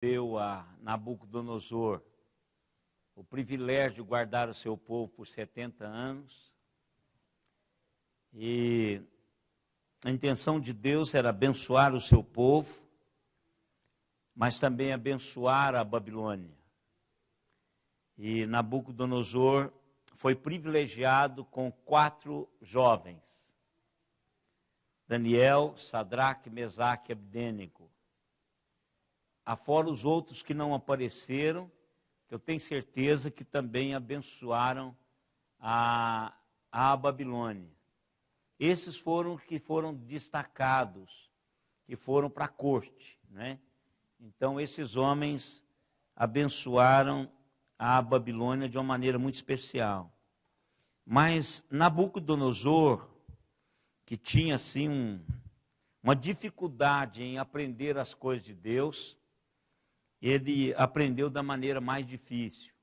deu a Nabucodonosor o privilégio de guardar o seu povo por 70 anos. E a intenção de Deus era abençoar o seu povo, mas também abençoar a Babilônia. E Nabucodonosor foi privilegiado com 4 jovens: Daniel, Sadraque, Mesaque e Abdênego. Afora os outros que não apareceram, que eu tenho certeza que também abençoaram a Babilônia. Esses foram que foram destacados, que foram para a corte, né? Então, esses homens abençoaram a Babilônia de uma maneira muito especial. Mas Nabucodonosor, que tinha assim uma dificuldade em aprender as coisas de Deus, ele aprendeu da maneira mais difícil.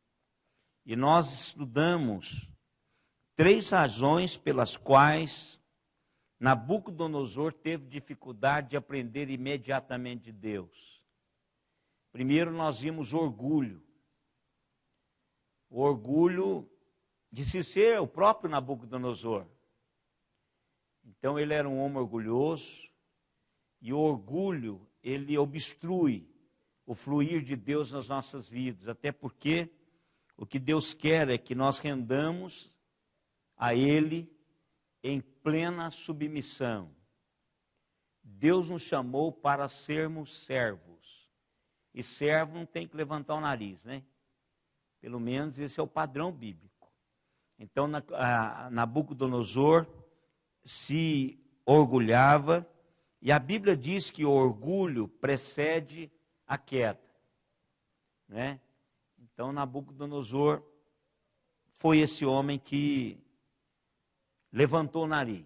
E nós estudamos 3 razões pelas quais Nabucodonosor teve dificuldade de aprender imediatamente de Deus. Primeiro, nós vimos orgulho. O orgulho de se ser o próprio Nabucodonosor. Então, ele era um homem orgulhoso, e o orgulho, ele obstrui o fluir de Deus nas nossas vidas, até porque o que Deus quer é que nós rendamos a Ele em plena submissão. Deus nos chamou para sermos servos, e servo não tem que levantar o nariz, né? Pelo menos esse é o padrão bíblico. Então, Nabucodonosor se orgulhava, e a Bíblia diz que o orgulho precede a queda, né? Então, Nabucodonosor foi esse homem que levantou o nariz.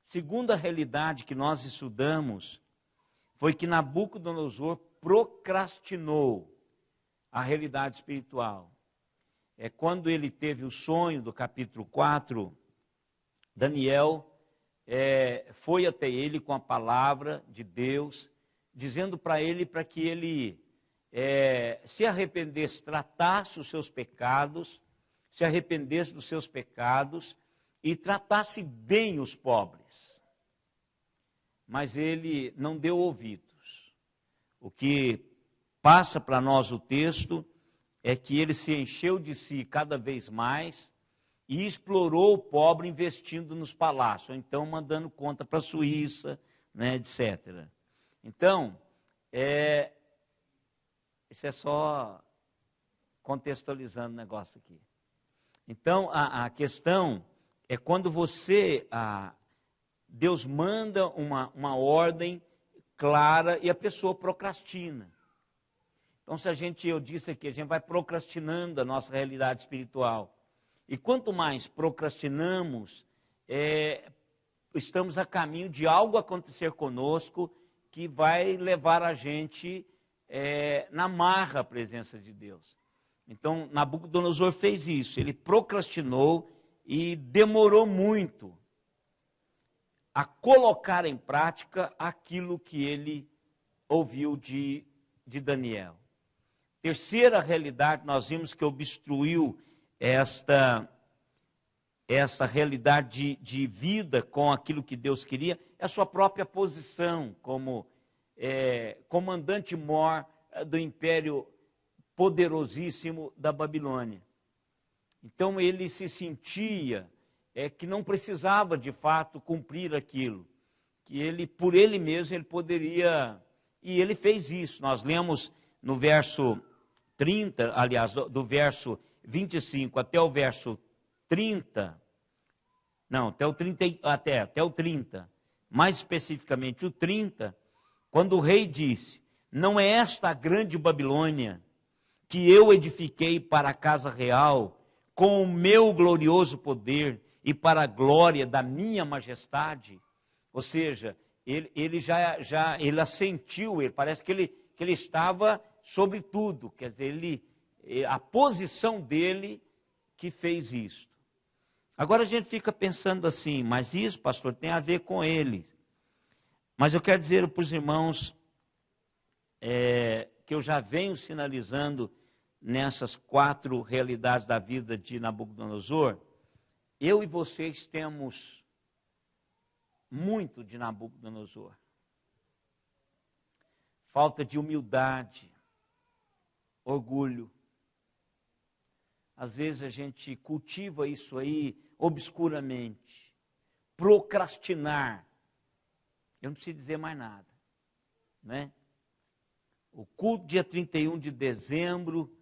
Segunda realidade que nós estudamos foi que Nabucodonosor procrastinou a realidade espiritual. É quando ele teve o sonho do capítulo 4, Daniel foi até ele com a palavra de Deus, dizendo para ele para que ele se arrependesse, tratasse os seus pecados, se arrependesse dos seus pecados e tratasse bem os pobres. Mas ele não deu ouvidos. O que passa para nós o texto é que ele se encheu de si cada vez mais e explorou o pobre investindo nos palácios, ou então mandando conta para a Suíça, né, etc. Então, isso é só contextualizando o negócio aqui. Então, a questão é quando Deus manda uma ordem clara e a pessoa procrastina. Então, eu disse aqui, a gente vai procrastinando a nossa realidade espiritual. E quanto mais procrastinamos, estamos a caminho de algo acontecer conosco que vai levar a gente na marra a presença de Deus. Então, Nabucodonosor fez isso, ele procrastinou e demorou muito a colocar em prática aquilo que ele ouviu de Daniel. Terceira realidade, nós vimos que obstruiu esta realidade de vida com aquilo que Deus queria, é a sua própria posição como comandante-mor do império poderosíssimo da Babilônia. Então ele se sentia que não precisava de fato cumprir aquilo, que ele, por ele mesmo, ele poderia, e ele fez isso. Nós lemos no verso 30, aliás, do verso 25 até o verso 30, não, até o 30, mais especificamente o 30, quando o rei disse: não é esta a grande Babilônia que eu edifiquei para a casa real com o meu glorioso poder e para a glória da minha majestade? Ou seja, ele assentiu, parece que ele estava sobre tudo, quer dizer, a posição dele que fez isso. Agora a gente fica pensando assim, mas isso, pastor, tem a ver com ele. Mas eu quero dizer para os irmãos que que eu já venho sinalizando nessas 4 realidades da vida de Nabucodonosor, eu e vocês temos muito de Nabucodonosor. Falta de humildade, orgulho. Às vezes a gente cultiva isso aí obscuramente. Procrastinar. Eu não preciso dizer mais nada, né? O culto dia 31 de dezembro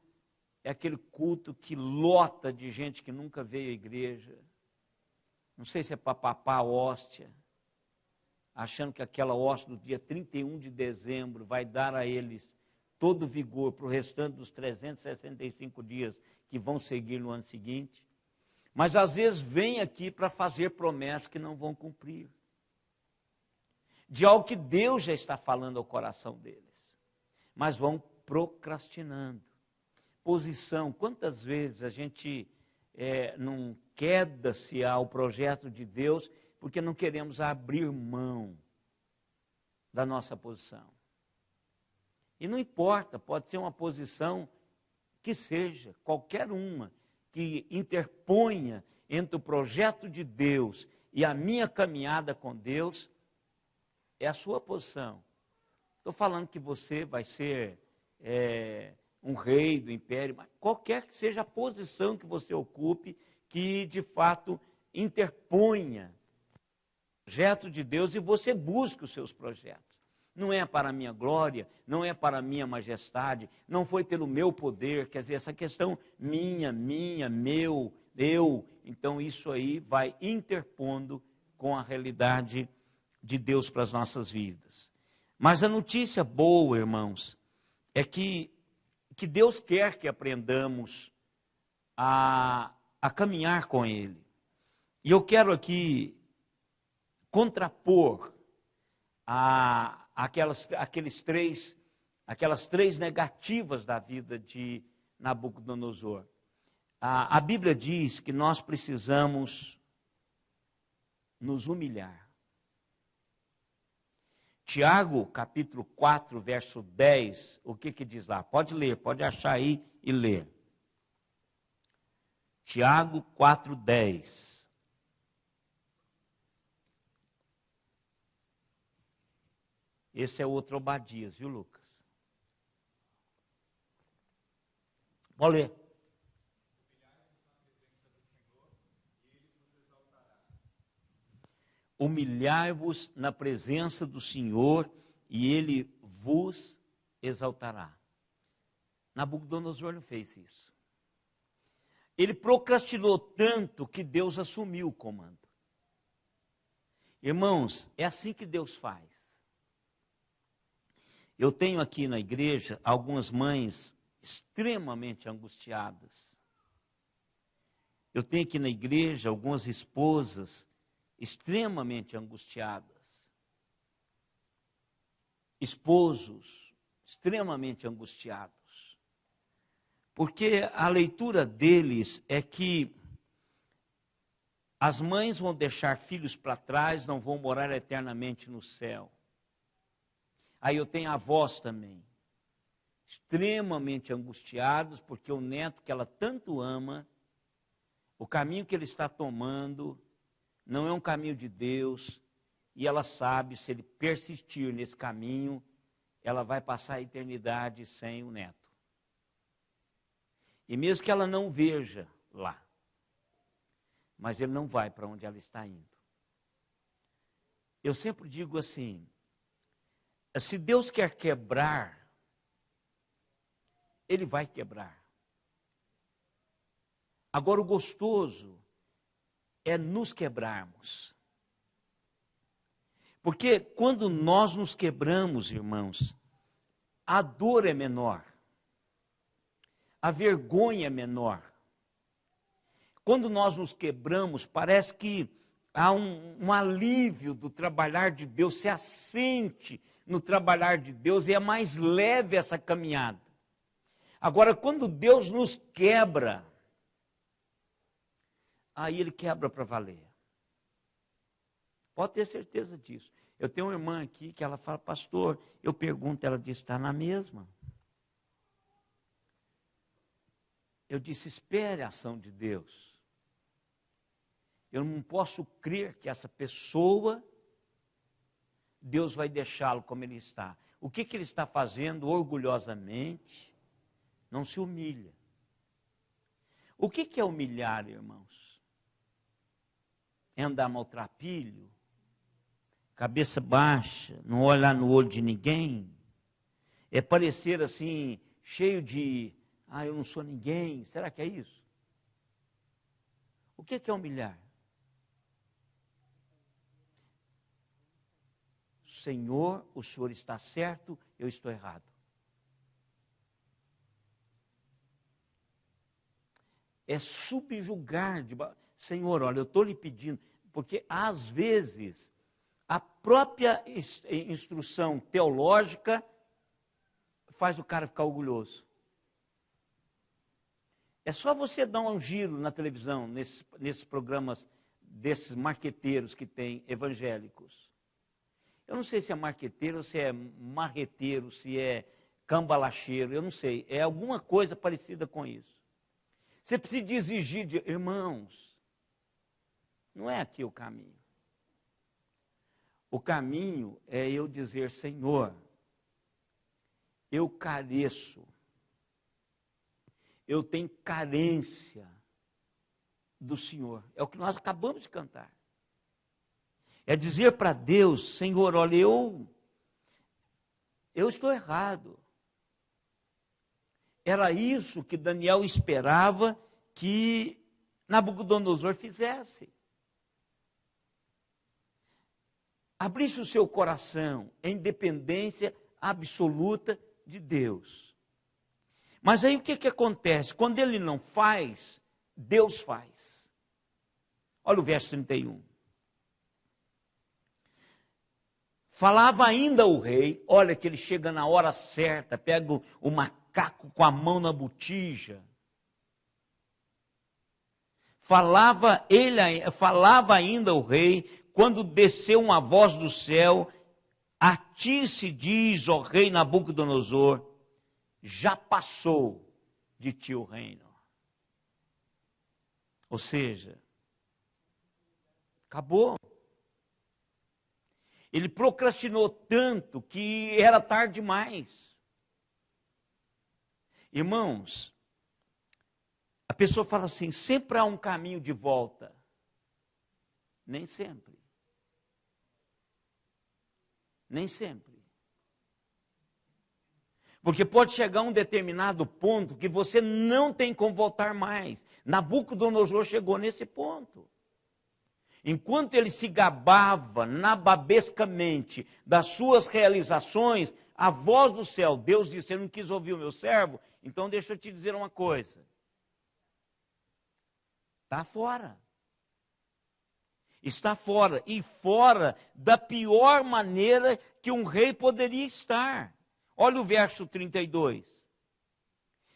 é aquele culto que lota de gente que nunca veio à igreja. Não sei se é para papar a hóstia, achando que aquela hóstia do dia 31 de dezembro vai dar a eles todo o vigor para o restante dos 365 dias que vão seguir no ano seguinte. Mas às vezes vem aqui para fazer promessas que não vão cumprir. De algo que Deus já está falando ao coração deles. Mas vão procrastinando. Posição, quantas vezes a gente não queda-se ao projeto de Deus porque não queremos abrir mão da nossa posição. E não importa, pode ser uma posição que seja, qualquer uma, que interponha entre o projeto de Deus e a minha caminhada com Deus, é a sua posição. Estou falando que você vai ser um rei do império, mas qualquer que seja a posição que você ocupe, que de fato interponha o projeto de Deus e você busque os seus projetos. Não é para a minha glória, não é para a minha majestade, não foi pelo meu poder, quer dizer, essa questão minha, meu, eu, então isso aí vai interpondo com a realidade de Deus para as nossas vidas. Mas a notícia boa, irmãos, é que Deus quer que aprendamos a caminhar com Ele. E eu quero aqui contrapor aquelas três negativas da vida de Nabucodonosor. A Bíblia diz que nós precisamos nos humilhar. Tiago, capítulo 4, verso 10, o que diz lá? Pode ler, pode achar aí e ler. Tiago 4, 10. Esse é outro Obadias, viu, Lucas? Pode ler. Humilhai-vos na presença do Senhor e Ele vos exaltará. Nabucodonosor não fez isso. Ele procrastinou tanto que Deus assumiu o comando. Irmãos, é assim que Deus faz. Eu tenho aqui na igreja algumas mães extremamente angustiadas. Eu tenho aqui na igreja algumas esposas extremamente angustiadas. Esposos extremamente angustiados. Porque a leitura deles é que as mães vão deixar filhos para trás, não vão morar eternamente no céu. Aí eu tenho avós também, extremamente angustiados, porque o neto que ela tanto ama, o caminho que ele está tomando, não é um caminho de Deus, e ela sabe, se ele persistir nesse caminho, ela vai passar a eternidade sem o neto. E mesmo que ela não veja lá, mas ele não vai para onde ela está indo. Eu sempre digo assim, se Deus quer quebrar, Ele vai quebrar. Agora o gostoso é nos quebrarmos. Porque quando nós nos quebramos, irmãos, a dor é menor, a vergonha é menor. Quando nós nos quebramos, parece que há um alívio do trabalhar de Deus, se assente no trabalhar de Deus e é mais leve essa caminhada. Agora, quando Deus nos quebra, aí Ele quebra para valer. Pode ter certeza disso. Eu tenho uma irmã aqui que ela fala, pastor, eu pergunto, ela diz, está na mesma. eu disse, espere a ação de Deus. Eu não posso crer que essa pessoa, Deus vai deixá-lo como ele está. O que ele está fazendo orgulhosamente? Não se humilha. O que é humilhar, irmãos? É andar maltrapilho, cabeça baixa, não olhar no olho de ninguém, é parecer assim, cheio de, eu não sou ninguém, será que é isso? O que é humilhar? Senhor, o Senhor está certo, eu estou errado. É subjugar, Senhor, olha, eu estou lhe pedindo, porque às vezes a própria instrução teológica faz o cara ficar orgulhoso. É só você dar um giro na televisão, nesses programas desses marqueteiros que tem evangélicos. Eu não sei se é marqueteiro, se é marreteiro, se é cambalacheiro, eu não sei. É alguma coisa parecida com isso. Você precisa exigir de irmãos. Não é aqui o caminho. O caminho é eu dizer, Senhor, eu careço. Eu tenho carência do Senhor. É o que nós acabamos de cantar. É dizer para Deus, Senhor, olha, eu estou errado. Era isso que Daniel esperava que Nabucodonosor fizesse. Abrisse o seu coração em dependência absoluta de Deus. Mas aí o que acontece? Quando ele não faz, Deus faz. Olha o verso 31. Falava ainda o rei, olha que ele chega na hora certa, pega o macaco com a mão na botija. Falava ainda o rei, quando desceu uma voz do céu, a ti se diz, ó rei Nabucodonosor, já passou de ti o reino. Ou seja, acabou. Ele procrastinou tanto que era tarde demais. Irmãos, a pessoa fala assim, sempre há um caminho de volta. Nem sempre. Nem sempre. Porque pode chegar a um determinado ponto que você não tem como voltar mais. Nabucodonosor chegou nesse ponto. Enquanto ele se gabava nababescamente das suas realizações, a voz do céu, Deus disse, você não quis ouvir o meu servo? Então deixa eu te dizer uma coisa. Está fora. Está fora. E fora da pior maneira que um rei poderia estar. Olha o verso 32.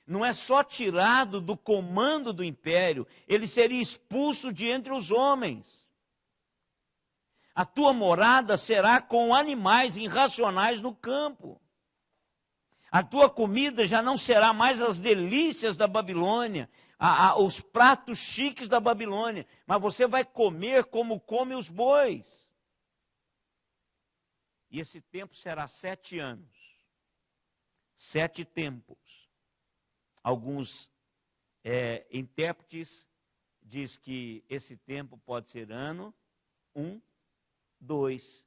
Não é só tirado do comando do império, ele seria expulso de entre os homens. A tua morada será com animais irracionais no campo. A tua comida já não será mais as delícias da Babilônia, os pratos chiques da Babilônia, mas você vai comer como come os bois. E esse tempo será 7 anos. 7 tempos. Alguns intérpretes diz que esse tempo pode ser ano 1, 2,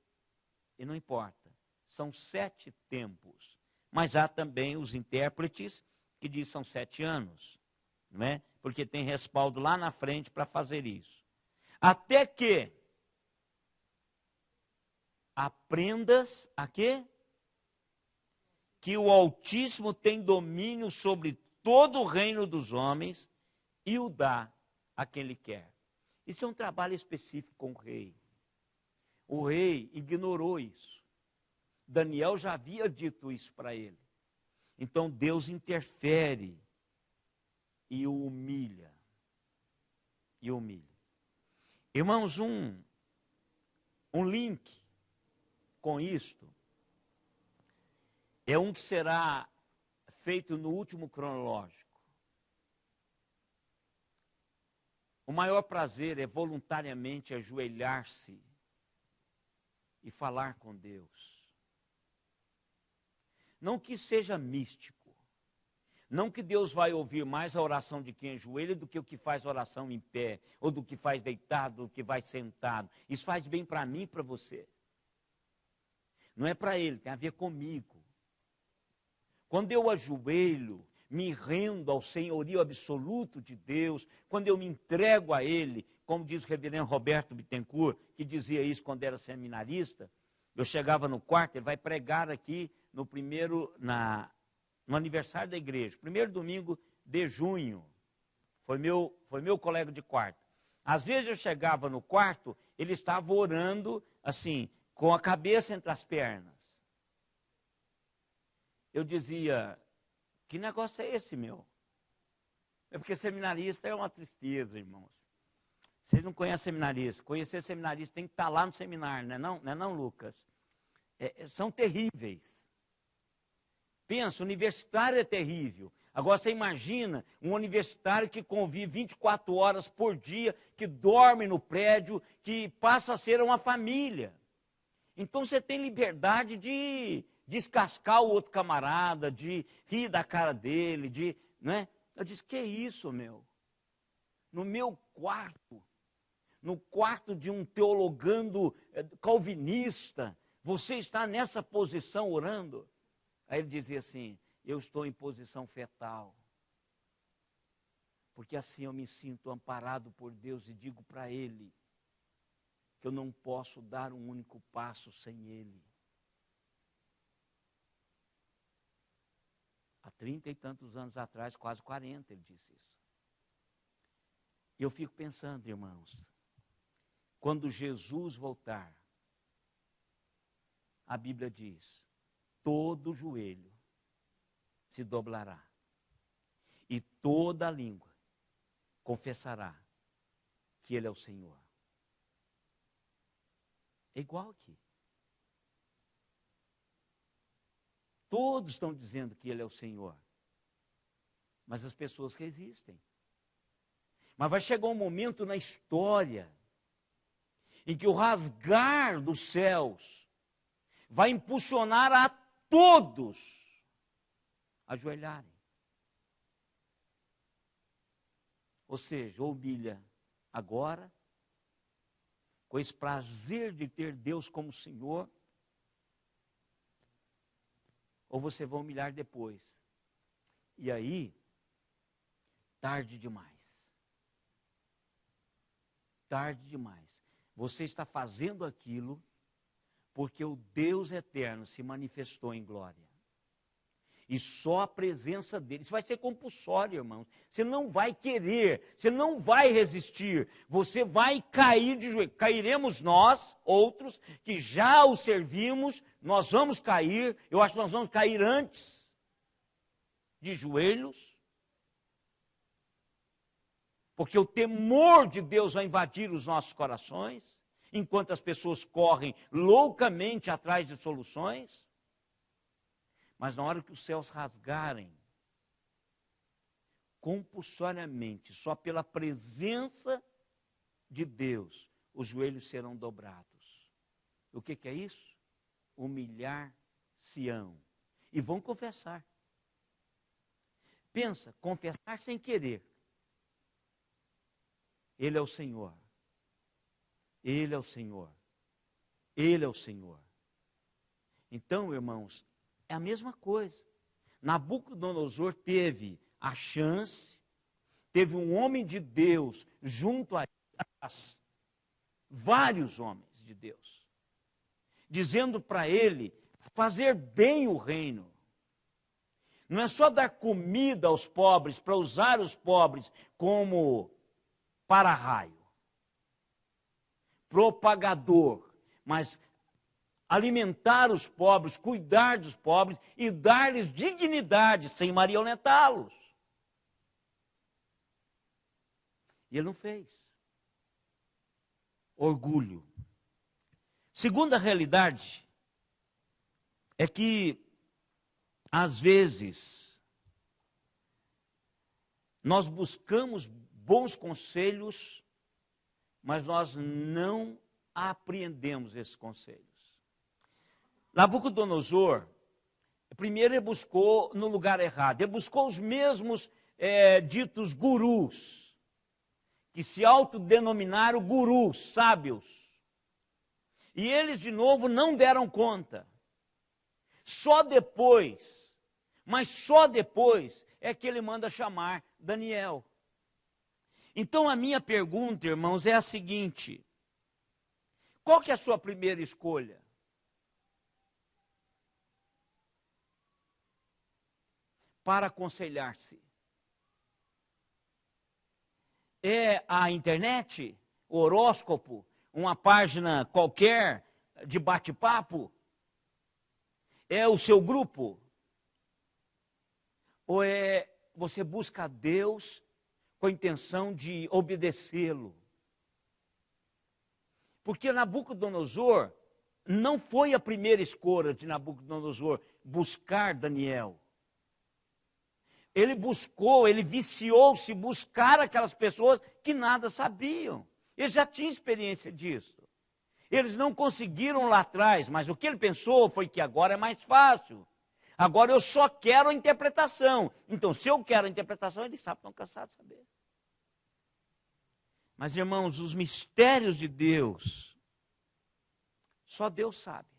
e não importa. São 7 tempos. Mas há também os intérpretes que dizem que são 7 anos. Não é? Porque tem respaldo lá na frente para fazer isso. Até que aprendas a quê? Que o Altíssimo tem domínio sobre todo o reino dos homens e o dá a quem ele quer. Isso é um trabalho específico com o rei. O rei ignorou isso. Daniel já havia dito isso para ele. Então Deus interfere e o humilha. E o humilha. Irmãos, um link com isto é um que será feito no último cronológico. O maior prazer é voluntariamente ajoelhar-se e falar com Deus. Não que seja místico, não que Deus vai ouvir mais a oração de quem ajoelha do que o que faz oração em pé, ou do que faz deitado, do que vai sentado. Isso faz bem para mim e para você. Não é para ele, tem a ver comigo. Quando eu ajoelho, me rendo ao senhorio absoluto de Deus, quando eu me entrego a Ele, como diz o reverendo Roberto Bittencourt, que dizia isso quando era seminarista, eu chegava no quarto, ele vai pregar aqui no aniversário da igreja, primeiro domingo de junho, foi meu colega de quarto. Às vezes eu chegava no quarto, ele estava orando assim, com a cabeça entre as pernas. Eu dizia: que negócio é esse, meu? É porque seminarista é uma tristeza, irmãos. Vocês não conhecem seminarista. Conhecer seminarista tem que estar lá no seminário, não é não, Lucas? São terríveis. Pensa, universitário é terrível. Agora você imagina um universitário que convive 24 horas por dia, que dorme no prédio, que passa a ser uma família. Então você tem liberdade de descascar o outro camarada, de rir da cara dele, não é? Eu disse: que isso, meu? No meu quarto, no quarto de um teologando calvinista, você está nessa posição orando? Aí ele dizia assim: eu estou em posição fetal, porque assim eu me sinto amparado por Deus e digo para Ele que eu não posso dar um único passo sem Ele. Há 30 e tantos anos atrás, quase 40, ele disse isso. E eu fico pensando, irmãos, quando Jesus voltar, a Bíblia diz: todo joelho se doblará e toda língua confessará que Ele é o Senhor. É igual aqui. Todos estão dizendo que Ele é o Senhor, mas as pessoas resistem. Mas vai chegar um momento na história em que o rasgar dos céus vai impulsionar a todos a ajoelharem. Ou seja, humilha agora, com esse prazer de ter Deus como Senhor, ou você vai humilhar depois. E aí, tarde demais. Tarde demais. Você está fazendo aquilo porque o Deus eterno se manifestou em glória. E só a presença dele, isso vai ser compulsório, irmãos. Você não vai querer, você não vai resistir, você vai cair de joelho. Cairemos nós, outros, que já o servimos, nós vamos cair, eu acho que nós vamos cair antes de joelhos, porque o temor de Deus vai invadir os nossos corações, enquanto as pessoas correm loucamente atrás de soluções. Mas na hora que os céus rasgarem, compulsoriamente, só pela presença de Deus, os joelhos serão dobrados. O que é isso? Humilhar-se-ão. E vão confessar. Pensa, confessar sem querer. Ele é o Senhor. Ele é o Senhor. Ele é o Senhor. Então, irmãos, é a mesma coisa. Nabucodonosor teve a chance, teve um homem de Deus junto a vários homens de Deus, dizendo para ele fazer bem o reino. Não é só dar comida aos pobres, para usar os pobres como para-raio, propagador, mas alimentar os pobres, cuidar dos pobres e dar-lhes dignidade, sem marionetá-los. E ele não fez. Orgulho. Segunda realidade é que, às vezes, nós buscamos bons conselhos, mas nós não apreendemos esses conselhos. Nabucodonosor, primeiro ele buscou no lugar errado, ele buscou os mesmos ditos gurus, que se autodenominaram gurus, sábios. E eles de novo não deram conta. Só depois, mas só depois é que ele manda chamar Daniel. Então a minha pergunta, irmãos, é a seguinte: qual que é a sua primeira escolha? Para aconselhar-se? É a internet, o horóscopo, uma página qualquer de bate-papo? É o seu grupo? Ou você busca a Deus com a intenção de obedecê-lo? Porque Nabucodonosor não foi a primeira escolha de Nabucodonosor buscar Daniel. Ele buscou, ele viciou-se buscar aquelas pessoas que nada sabiam. Ele já tinha experiência disso. Eles não conseguiram lá atrás, mas o que ele pensou foi que agora é mais fácil. Agora eu só quero a interpretação. Então, se eu quero a interpretação, eles sabem, estão cansados de saber. Mas, irmãos, os mistérios de Deus, só Deus sabe.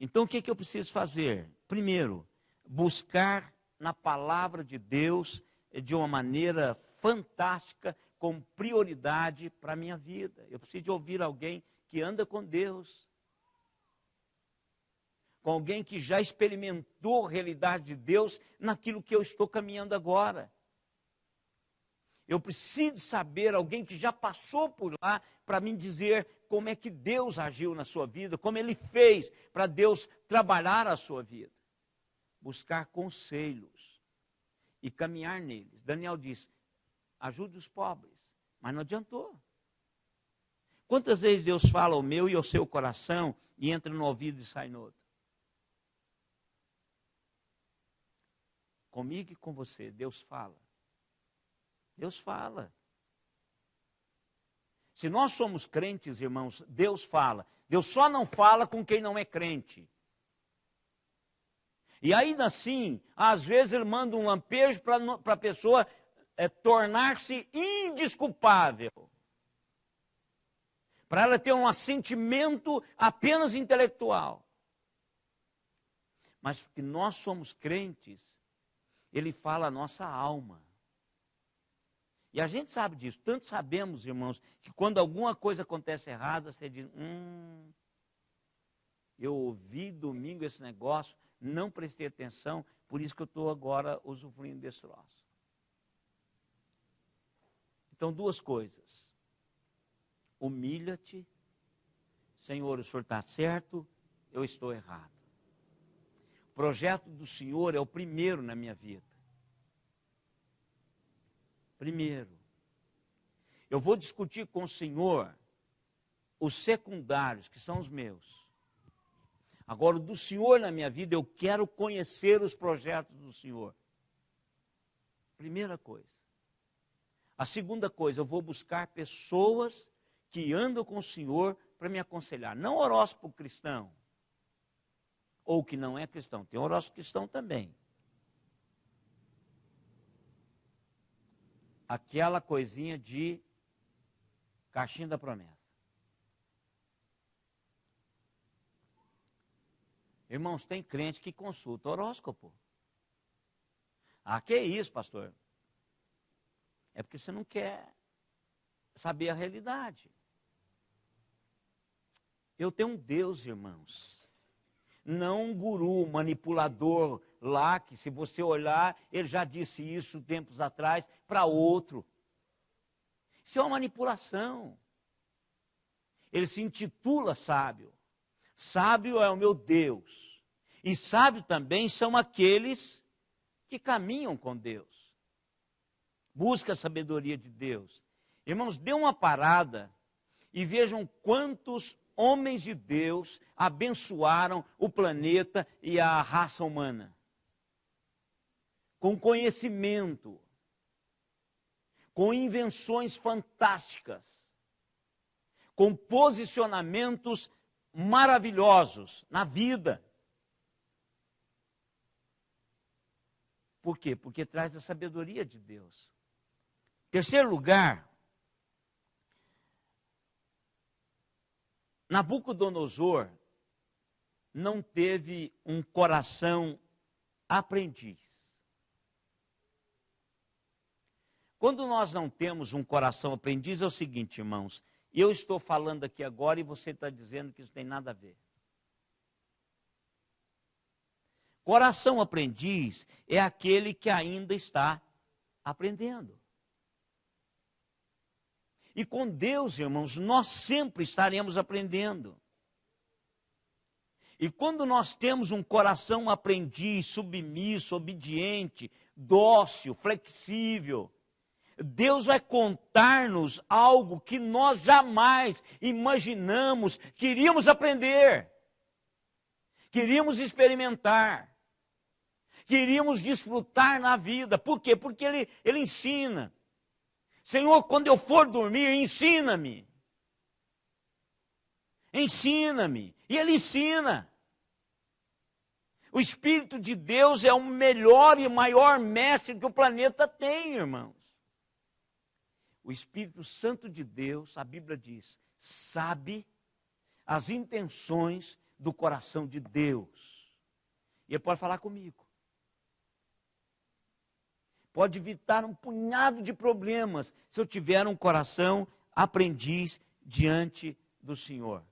Então, o que eu preciso fazer? Primeiro, buscar na palavra de Deus de uma maneira fantástica, com prioridade para a minha vida. Eu preciso de ouvir alguém que anda com Deus, com alguém que já experimentou a realidade de Deus naquilo que eu estou caminhando agora. Eu preciso saber alguém que já passou por lá para me dizer como é que Deus agiu na sua vida, como Ele fez para Deus trabalhar a sua vida. Buscar conselhos e caminhar neles. Daniel diz: ajude os pobres, mas não adiantou. Quantas vezes Deus fala ao meu e ao seu coração e entra no ouvido e sai no outro? Comigo e com você, Deus fala. Deus fala. Se nós somos crentes, irmãos, Deus fala. Deus só não fala com quem não é crente. E ainda assim, às vezes ele manda um lampejo para a pessoa tornar-se indesculpável. Para ela ter um assentimento apenas intelectual. Mas porque nós somos crentes, ele fala a nossa alma. E a gente sabe disso, tanto sabemos, irmãos, que quando alguma coisa acontece errada, você diz: eu ouvi domingo esse negócio, não prestei atenção, por isso que eu estou agora usufruindo desse troço. Então, duas coisas: humilha-te, Senhor, o Senhor está certo, eu estou errado. O projeto do Senhor é o primeiro na minha vida. Primeiro, eu vou discutir com o Senhor os secundários, que são os meus. Agora, o do Senhor na minha vida, eu quero conhecer os projetos do Senhor. Primeira coisa. A segunda coisa, eu vou buscar pessoas que andam com o Senhor para me aconselhar. Não horóscopo cristão, ou que não é cristão. Tem horóscopo cristão também. Aquela coisinha de caixinha da promessa. Irmãos, tem crente que consulta horóscopo. Ah, que isso, pastor? É porque você não quer saber a realidade. Eu tenho um Deus, irmãos. Não um guru, manipulador lá, que se você olhar, ele já disse isso tempos atrás para outro. Isso é uma manipulação. Ele se intitula sábio. Sábio é o meu Deus. E sábio também são aqueles que caminham com Deus. Busca a sabedoria de Deus. Irmãos, dê uma parada e vejam quantos homens de Deus abençoaram o planeta e a raça humana. Com conhecimento. com invenções fantásticas, com posicionamentos maravilhosos na vida. Por quê? Porque traz a sabedoria de Deus. Terceiro lugar, Nabucodonosor não teve um coração aprendiz. Quando nós não temos um coração aprendiz, é o seguinte, irmãos, eu estou falando aqui agora e você está dizendo que isso tem nada a ver. Coração aprendiz é aquele que ainda está aprendendo. E com Deus, irmãos, nós sempre estaremos aprendendo. E quando nós temos um coração aprendiz, submisso, obediente, dócil, flexível, Deus vai contar-nos algo que nós jamais imaginamos que iríamos aprender, queríamos experimentar, queríamos desfrutar na vida. Por quê? Porque Ele ensina. Senhor, quando eu for dormir, ensina-me. Ensina-me. E Ele ensina. O Espírito de Deus é o melhor e maior mestre que o planeta tem, irmãos. O Espírito Santo de Deus, a Bíblia diz, sabe as intenções do coração de Deus. E Ele pode falar comigo. Pode evitar um punhado de problemas se eu tiver um coração aprendiz diante do Senhor.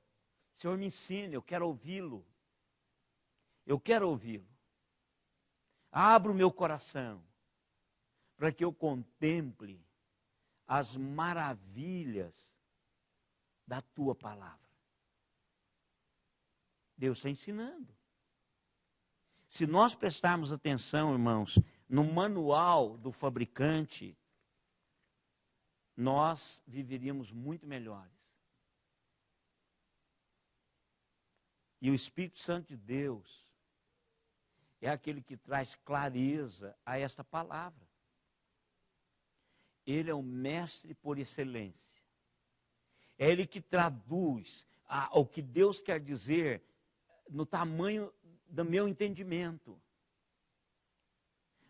Senhor, me ensina, eu quero ouvi-lo. Eu quero ouvi-lo. Abra o meu coração para que eu contemple as maravilhas da tua palavra. Deus está ensinando. Se nós prestarmos atenção, irmãos, no manual do fabricante, nós viveríamos muito melhores. E o Espírito Santo de Deus é aquele que traz clareza a esta palavra. Ele é o mestre por excelência. É Ele que traduz o que Deus quer dizer no tamanho do meu entendimento.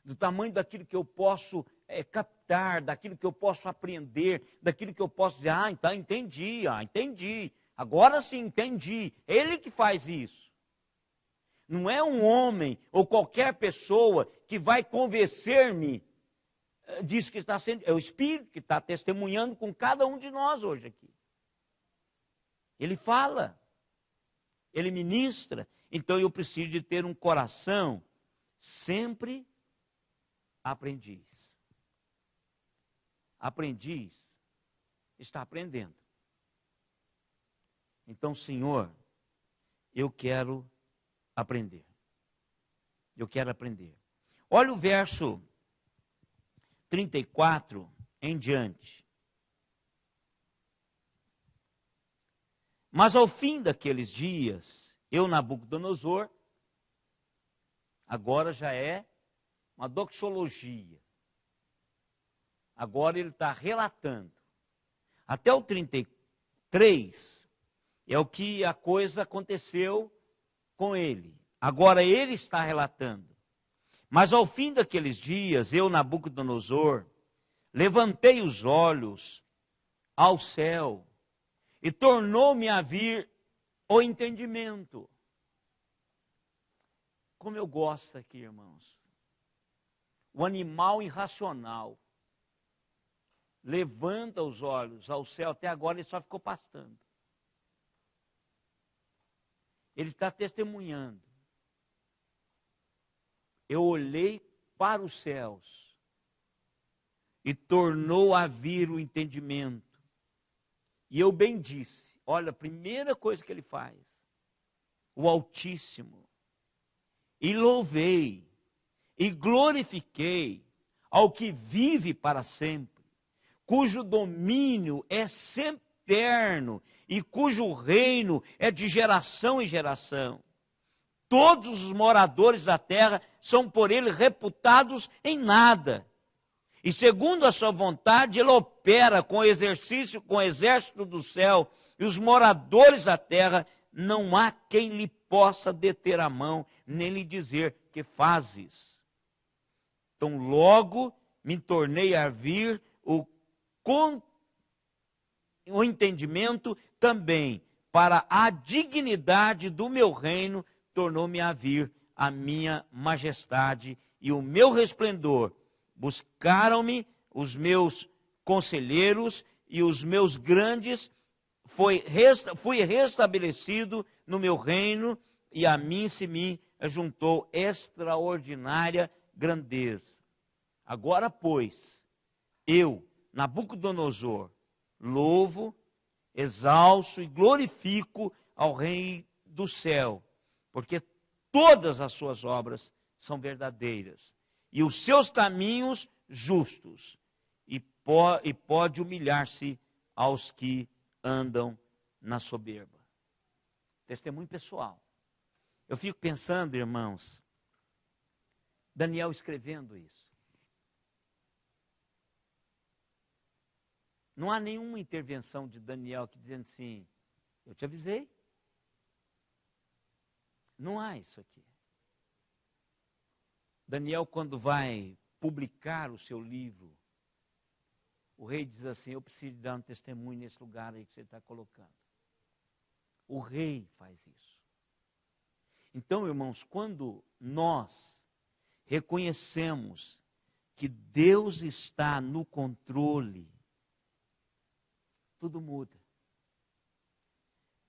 Do tamanho daquilo que eu posso captar, daquilo que eu posso aprender, daquilo que eu posso dizer, então entendi. Agora sim entendi. Ele que faz isso. Não é um homem ou qualquer pessoa que vai convencer-me disso que está sendo. É o Espírito que está testemunhando com cada um de nós hoje aqui. Ele fala. Ele ministra. Então eu preciso de ter um coração sempre aprendiz. Aprendiz está aprendendo. Então, Senhor, eu quero aprender. Eu quero aprender. Olha o verso 34 em diante. Mas ao fim daqueles dias, eu, Nabucodonosor, agora já é uma doxologia. Agora ele está relatando. Até o 33 é o que a coisa aconteceu com ele. Agora ele está relatando. Mas ao fim daqueles dias, eu, Nabucodonosor, levantei os olhos ao céu e tornou-me a vir o entendimento. Como eu gosto aqui, irmãos. O animal irracional levanta os olhos ao céu, até agora ele só ficou pastando. Ele está testemunhando. Eu olhei para os céus e tornou a vir o entendimento. E eu bem disse, olha, a primeira coisa que ele faz, o Altíssimo, e louvei, e glorifiquei ao que vive para sempre, cujo domínio é sempre eterno e cujo reino é de geração em geração. Todos os moradores da terra são por ele reputados em nada. E segundo a sua vontade, ele opera com o exercício, com o exército do céu e os moradores da terra. Não há quem lhe possa deter a mão, nem lhe dizer que fazes. Então logo me tornei a vir o entendimento também, para a dignidade do meu reino, tornou-me a vir a minha majestade e o meu resplendor. Buscaram-me os meus conselheiros e os meus grandes, fui restabelecido no meu reino, e a mim se me juntou extraordinária grandeza. Agora, pois, eu, Nabucodonosor, louvo, exalço e glorifico ao Rei do céu, porque todas as suas obras são verdadeiras, e os seus caminhos justos, e pode humilhar-se aos que andam na soberba. Testemunho pessoal. Eu fico pensando, irmãos, Daniel escrevendo isso. Não há nenhuma intervenção de Daniel aqui dizendo assim, eu te avisei. Não há isso aqui. Daniel, quando vai publicar o seu livro, o rei diz assim, eu preciso dar um testemunho nesse lugar aí que você está colocando. O rei faz isso. Então, irmãos, quando nós reconhecemos que Deus está no controle, tudo muda.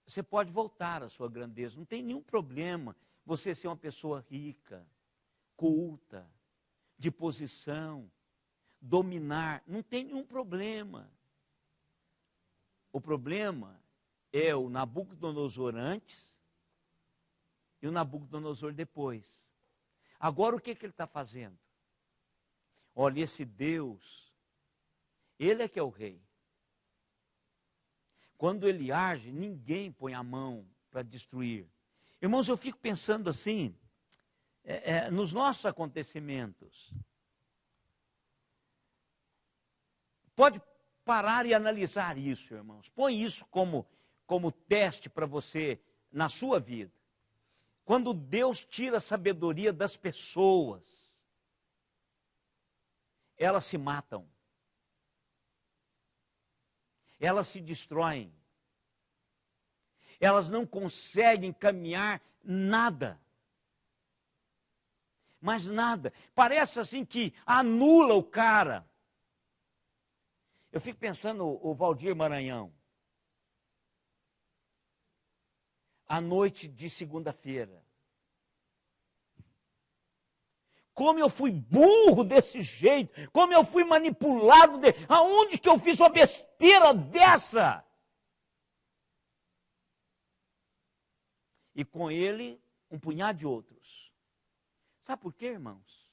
Você pode voltar à sua grandeza, não tem nenhum problema você ser uma pessoa rica, culta, de posição, dominar, não tem nenhum problema. O problema é o Nabucodonosor antes e o Nabucodonosor depois. Agora o que ele está fazendo? Olha, esse Deus, ele é que é o rei. Quando ele age, ninguém põe a mão para destruir. Irmãos, eu fico pensando assim, nos nossos acontecimentos. Pode parar e analisar isso, irmãos. Põe isso como teste para você na sua vida. Quando Deus tira a sabedoria das pessoas, elas se matam. Elas se destroem. Elas não conseguem caminhar nada. Mas nada. Parece assim que anula o cara. Eu fico pensando o Valdir Maranhão. À noite de segunda-feira. Como eu fui burro desse jeito, como eu fui manipulado, aonde que eu fiz uma besteira dessa? E com ele, um punhado de outros. Sabe por quê, irmãos?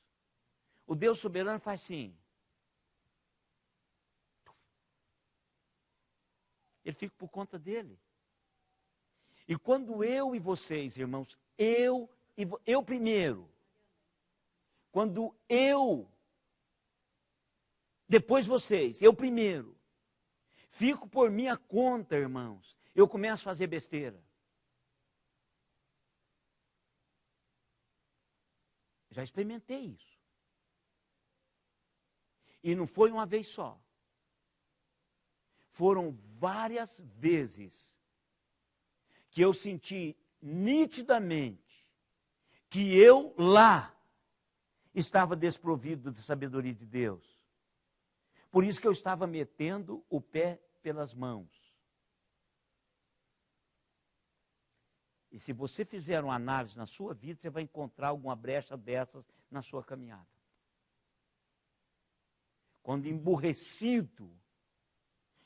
O Deus soberano faz assim. Ele fica por conta dele. E quando eu e vocês, irmãos, eu primeiro, quando depois vocês, eu primeiro, fico por minha conta, irmãos, eu começo a fazer besteira. Já experimentei isso. E não foi uma vez só. Foram várias vezes que eu senti nitidamente que eu lá estava desprovido da sabedoria de Deus. Por isso que eu estava metendo o pé pelas mãos. E se você fizer uma análise na sua vida, você vai encontrar alguma brecha dessas na sua caminhada. Quando emburrecido,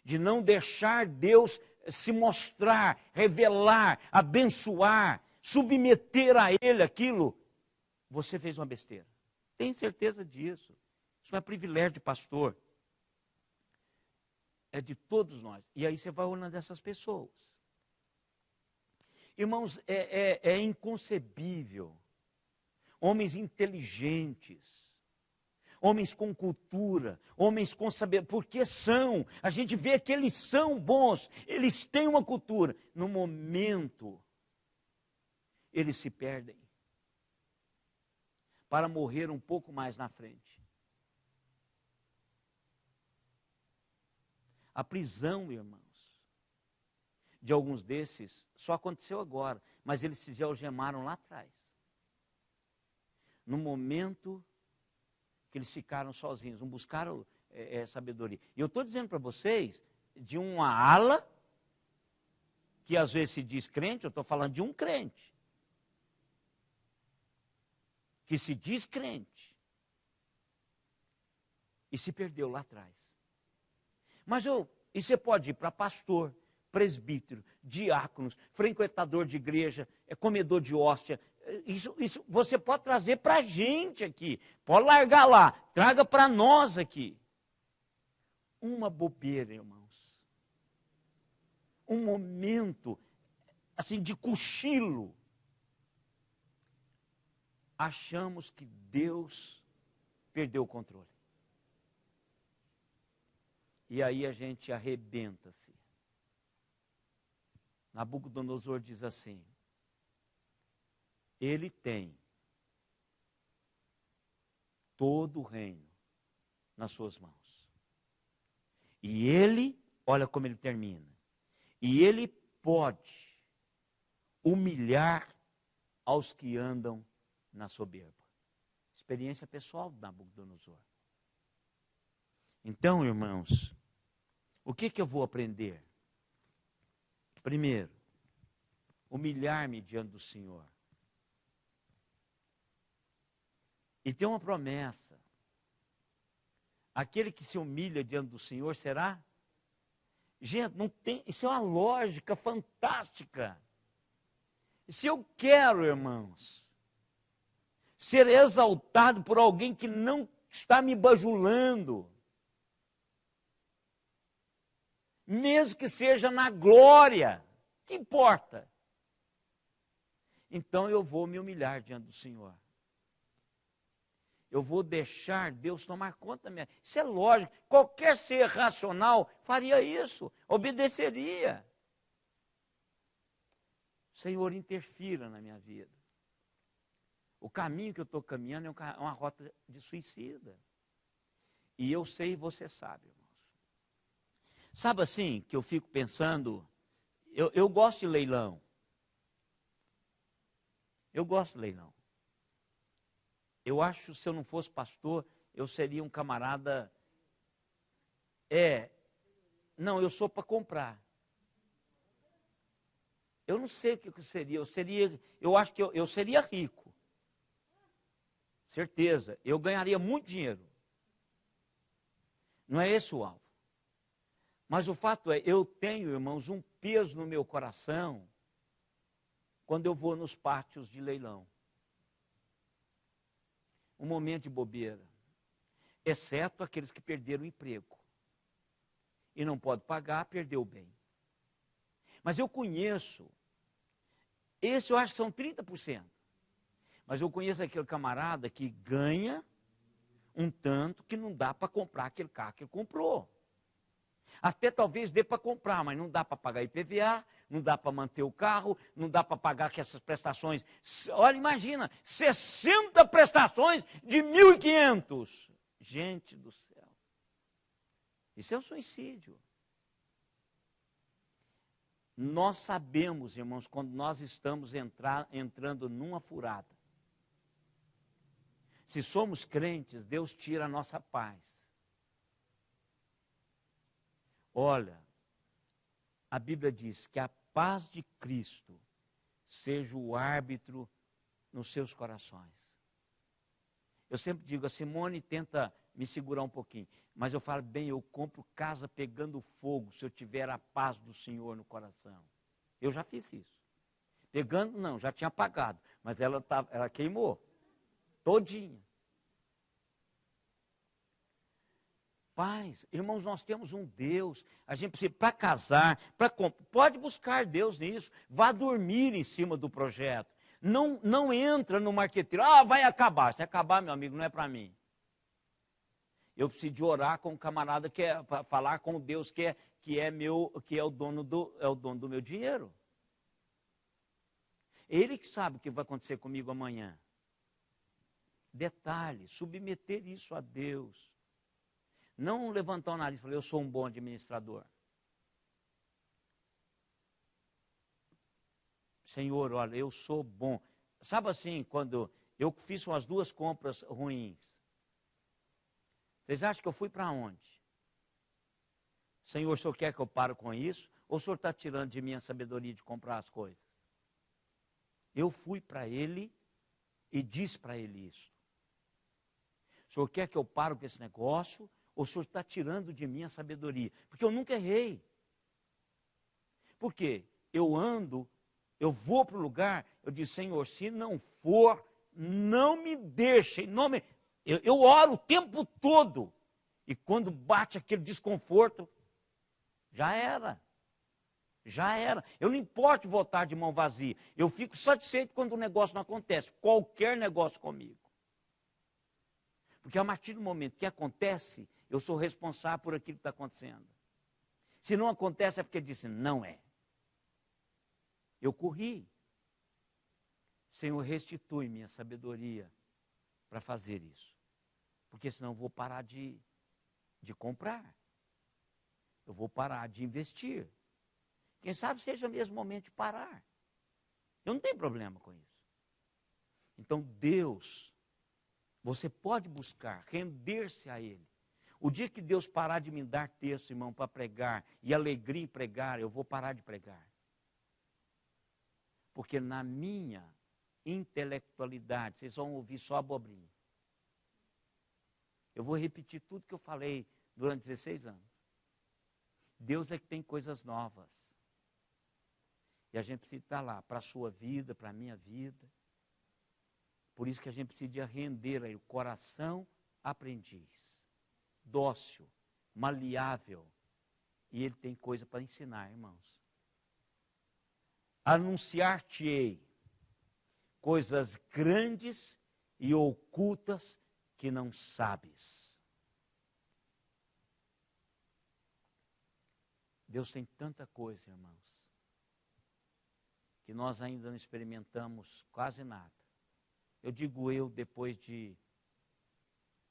de não deixar Deus se mostrar, revelar, abençoar, submeter a Ele aquilo, você fez uma besteira. Tenho certeza disso. Isso não é privilégio de pastor. É de todos nós. E aí você vai olhando essas pessoas. Irmãos, é inconcebível. Homens inteligentes, homens com cultura, homens com saber, porque são, a gente vê que eles são bons, eles têm uma cultura. No momento, eles se perdem para morrer um pouco mais na frente. A prisão, irmãos, de alguns desses só aconteceu agora, mas eles se algemaram lá atrás. No momento que eles ficaram sozinhos, não buscaram sabedoria. E eu estou dizendo para vocês, de uma ala, que às vezes se diz crente, eu estou falando de um crente, que se diz crente, e se perdeu lá atrás. Mas e você pode ir para pastor, presbítero, diáconos, frequentador de igreja, comedor de hóstia. Isso você pode trazer para a gente aqui. Pode largar lá, traga para nós aqui. Uma bobeira, irmãos. Um momento, assim, de cochilo. Achamos que Deus perdeu o controle. E aí a gente arrebenta-se. Nabucodonosor diz assim: ele tem todo o reino nas suas mãos. E ele, olha como ele termina, e ele pode humilhar aos que andam na soberba. Experiência pessoal de Nabucodonosor. Então, irmãos, o que eu vou aprender? Primeiro, humilhar-me diante do Senhor. E tem uma promessa. Aquele que se humilha diante do Senhor será? Gente, não tem, isso é uma lógica fantástica. Se eu quero, irmãos, ser exaltado por alguém que não está me bajulando, mesmo que seja na glória, que importa? Então eu vou me humilhar diante do Senhor. Eu vou deixar Deus tomar conta da minha vida. Isso é lógico. Qualquer ser racional faria isso, obedeceria. Senhor, interfira na minha vida. O caminho que eu estou caminhando é uma rota de suicida. E eu sei e você sabe, irmãos. Sabe assim, que eu fico pensando, eu gosto de leilão. Eu gosto de leilão. Eu acho que se eu não fosse pastor, eu seria um camarada. Não, eu sou para comprar. Eu não sei o que eu seria. Eu acho que eu seria rico. Certeza. Eu ganharia muito dinheiro. Não é esse o alvo. Mas o fato é, eu tenho, irmãos, um peso no meu coração quando eu vou nos pátios de leilão. Um momento de bobeira, exceto aqueles que perderam o emprego e não pode pagar, perdeu o bem. Mas eu conheço, esse eu acho que são 30%, mas eu conheço aquele camarada que ganha um tanto que não dá para comprar aquele carro que ele comprou. Até talvez dê para comprar, mas não dá para pagar IPVA, não dá para manter o carro, não dá para pagar que essas prestações. Olha, imagina, 60 prestações de 1.500. Gente do céu. Isso é um suicídio. Nós sabemos, irmãos, quando nós estamos entrando numa furada. Se somos crentes, Deus tira a nossa paz. Olha, a Bíblia diz que a paz de Cristo seja o árbitro nos seus corações. Eu sempre digo, a Simone tenta me segurar um pouquinho, mas eu falo, bem, eu compro casa pegando fogo se eu tiver a paz do Senhor no coração. Eu já fiz isso. Pegando, não, já tinha apagado, mas ela queimou, todinha. Paz, irmãos, nós temos um Deus, a gente precisa, para casar, pode buscar Deus nisso, vá dormir em cima do projeto, não entra no marqueteiro, vai acabar, se acabar, meu amigo, não é para mim. Eu preciso de orar com um camarada que é para falar com Deus que é o dono do meu dinheiro. Ele que sabe o que vai acontecer comigo amanhã. Detalhe, submeter isso a Deus. Não levantar o nariz e falar, eu sou um bom administrador. Senhor, olha, eu sou bom. Sabe assim, quando eu fiz umas 2 compras ruins, vocês acham que eu fui para onde? Senhor, o senhor quer que eu pare com isso? Ou o senhor está tirando de mim a sabedoria de comprar as coisas? Eu fui para ele e disse para ele isso. O senhor quer que eu pare com esse negócio? Ou o senhor está tirando de mim a sabedoria? Porque eu nunca errei. Por quê? Eu vou para o lugar, eu disse, Senhor, se não for, não me deixe. Eu oro o tempo todo. E quando bate aquele desconforto, já era. Já era. Eu não importo voltar de mão vazia. Eu fico satisfeito quando o negócio não acontece. Qualquer negócio comigo. Porque a partir do momento que acontece, eu sou responsável por aquilo que está acontecendo. Se não acontece é porque ele disse, não é. Eu corri. Senhor, restitui minha sabedoria para fazer isso. Porque senão eu vou parar de comprar. Eu vou parar de investir. Quem sabe seja mesmo o momento de parar. Eu não tenho problema com isso. Então Deus, você pode buscar, render-se a Ele. O dia que Deus parar de me dar texto, irmão, para pregar, e alegria em pregar, eu vou parar de pregar. Porque na minha intelectualidade, vocês vão ouvir só abobrinha. Eu vou repetir tudo que eu falei durante 16 anos. Deus é que tem coisas novas. E a gente precisa estar lá para a sua vida, para a minha vida. Por isso que a gente precisa render aí o coração aprendiz, dócil, maleável. E ele tem coisa para ensinar, irmãos. Anunciar-te-ei coisas grandes e ocultas que não sabes. Deus tem tanta coisa, irmãos, que nós ainda não experimentamos quase nada. Eu digo depois de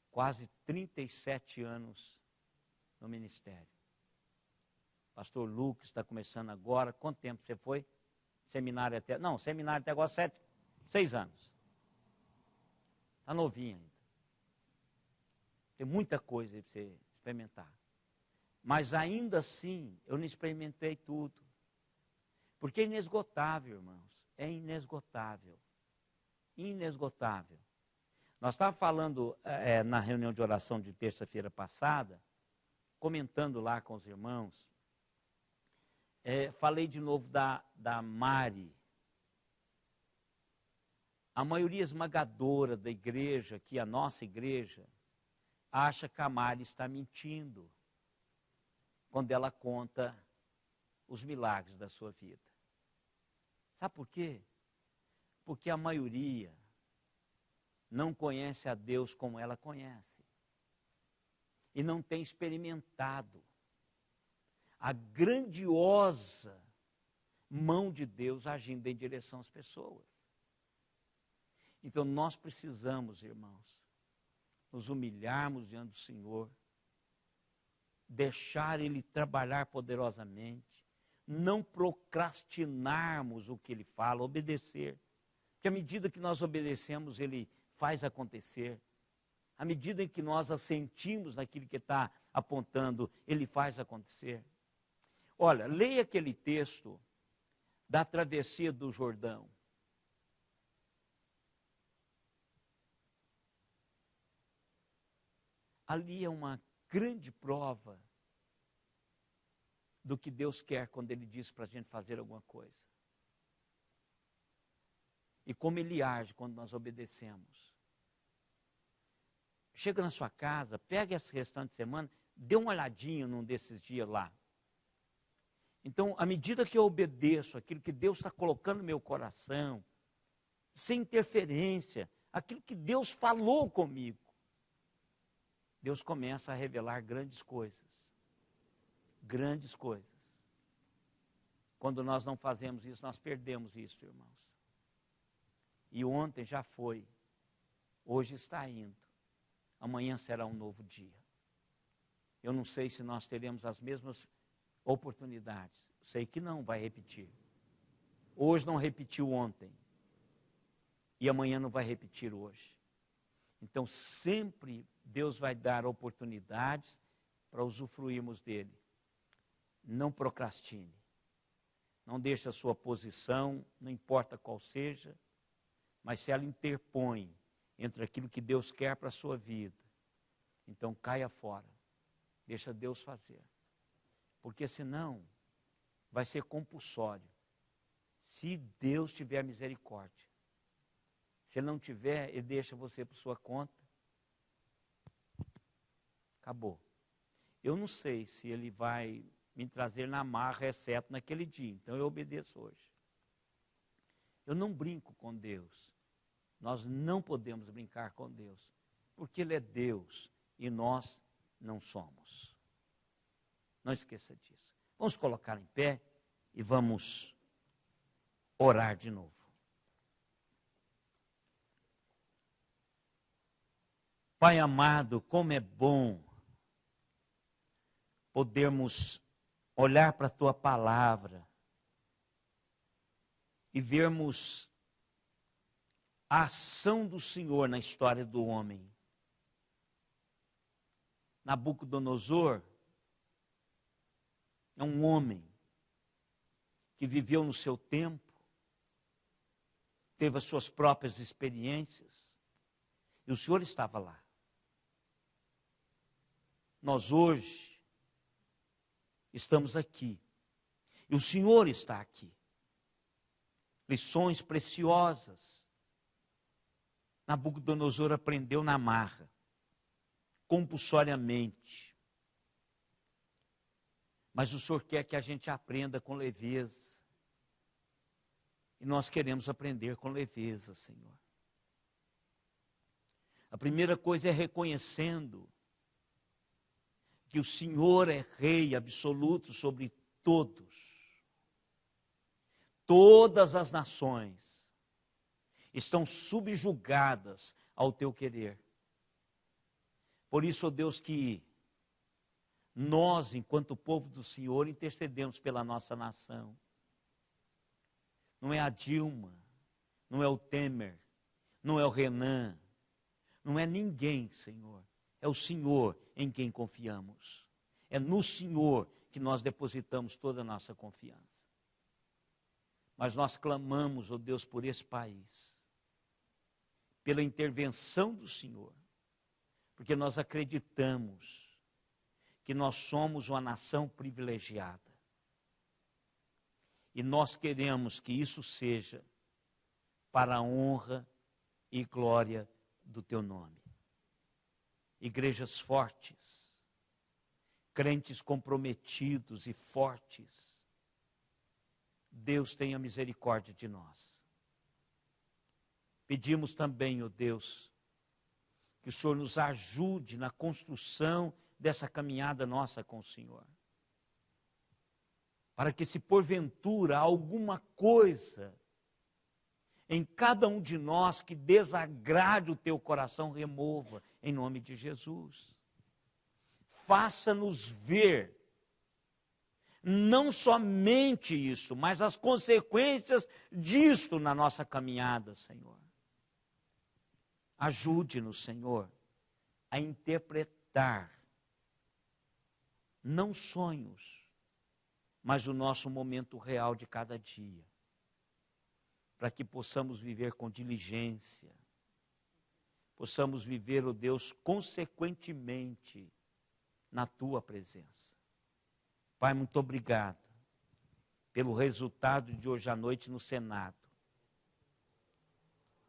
quase 37 anos no ministério. Pastor Lucas está começando agora. Quanto tempo você foi? Seminário até agora 6 anos. Está novinho ainda. Tem muita coisa aí para você experimentar. Mas ainda assim, eu não experimentei tudo. Porque é inesgotável, irmãos. É inesgotável. Inesgotável. Nós estávamos falando na reunião de oração de terça-feira passada, comentando lá com os irmãos, falei de novo da Mari. A maioria esmagadora da igreja, que a nossa igreja, acha que a Mari está mentindo quando ela conta os milagres da sua vida. Sabe por quê? Porque a maioria não conhece a Deus como ela conhece. E não tem experimentado a grandiosa mão de Deus agindo em direção às pessoas. Então nós precisamos, irmãos, nos humilharmos diante do Senhor, deixar Ele trabalhar poderosamente, não procrastinarmos o que Ele fala, obedecer. Porque à medida que nós obedecemos, Ele faz acontecer. À medida em que nós assentimos naquilo que está apontando, Ele faz acontecer. Olha, leia aquele texto da travessia do Jordão. Ali é uma grande prova do que Deus quer quando Ele diz para a gente fazer alguma coisa. E como Ele age quando nós obedecemos. Chega na sua casa, pega esse restante de semana, dê uma olhadinha num desses dias lá. Então, à medida que eu obedeço aquilo que Deus está colocando no meu coração, sem interferência, aquilo que Deus falou comigo, Deus começa a revelar grandes coisas. Grandes coisas. Quando nós não fazemos isso, nós perdemos isso, irmãos. E ontem já foi. Hoje está indo. Amanhã será um novo dia. Eu não sei se nós teremos as mesmas oportunidades. Sei que não vai repetir. Hoje não repetiu ontem. E amanhã não vai repetir hoje. Então sempre Deus vai dar oportunidades para usufruirmos dele. Não procrastine. Não deixe a sua posição, não importa qual seja, mas se ela interpõe entre aquilo que Deus quer para a sua vida, então caia fora. Deixa Deus fazer. Porque senão vai ser compulsório. Se Deus tiver misericórdia. Se Ele não tiver, Ele deixa você por sua conta. Acabou. Eu não sei se Ele vai me trazer na marra, exceto naquele dia. Então eu obedeço hoje. Eu não brinco com Deus. Nós não podemos brincar com Deus. Porque Ele é Deus e nós não somos. Não esqueça disso. Vamos colocar em pé e vamos orar de novo. Pai amado, como é bom podermos olhar para a Tua palavra e vermos a ação do Senhor na história do homem. Nabucodonosor é um homem que viveu no seu tempo, teve as suas próprias experiências, e o Senhor estava lá. Nós hoje estamos aqui, e o Senhor está aqui. Lições preciosas. Nabucodonosor aprendeu na marra, compulsoriamente. Mas o Senhor quer que a gente aprenda com leveza. E nós queremos aprender com leveza, Senhor. A primeira coisa é reconhecendo que o Senhor é Rei absoluto sobre todos. Todas as nações estão subjugadas ao teu querer. Por isso, ó Deus, que nós, enquanto povo do Senhor, intercedemos pela nossa nação. Não é a Dilma, não é o Temer, não é o Renan, não é ninguém, Senhor. É o Senhor em quem confiamos. É no Senhor que nós depositamos toda a nossa confiança. Mas nós clamamos, ó Deus, por esse país, pela intervenção do Senhor, porque nós acreditamos que nós somos uma nação privilegiada. E nós queremos que isso seja para a honra e glória do teu nome. Igrejas fortes, crentes comprometidos e fortes, Deus tenha misericórdia de nós. Pedimos também, ó Deus, que o Senhor nos ajude na construção dessa caminhada nossa com o Senhor. Para que, se porventura alguma coisa em cada um de nós que desagrade o teu coração, remova, em nome de Jesus. Faça-nos ver, não somente isso, mas as consequências disto na nossa caminhada, Senhor. Ajude-nos, Senhor, a interpretar, não sonhos, mas o nosso momento real de cada dia, para que possamos viver com diligência, possamos viver, ó Deus, consequentemente na Tua presença. Pai, muito obrigado pelo resultado de hoje à noite no Senado,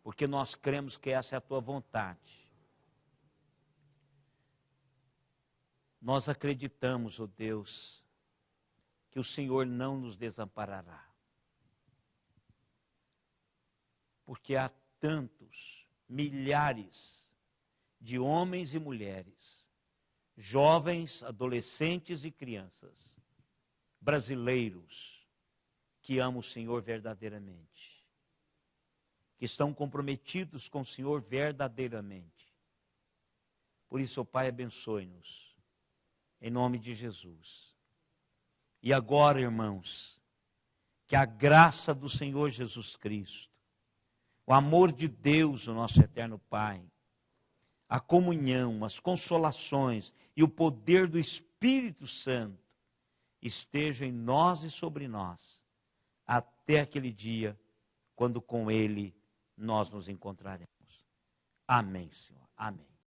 porque nós cremos que essa é a Tua vontade. Nós acreditamos, ó Deus, que o Senhor não nos desamparará. Porque há tantos, milhares de homens e mulheres jovens, adolescentes e crianças brasileiros que amam o Senhor verdadeiramente, que estão comprometidos com o Senhor verdadeiramente. Por isso, ó Pai, abençoe-nos, em nome de Jesus. E agora, irmãos, que a graça do Senhor Jesus Cristo, o amor de Deus, o nosso eterno Pai, a comunhão, as consolações e o poder do Espírito Santo estejam em nós e sobre nós, até aquele dia, quando com Ele nós nos encontraremos. Amém, Senhor. Amém.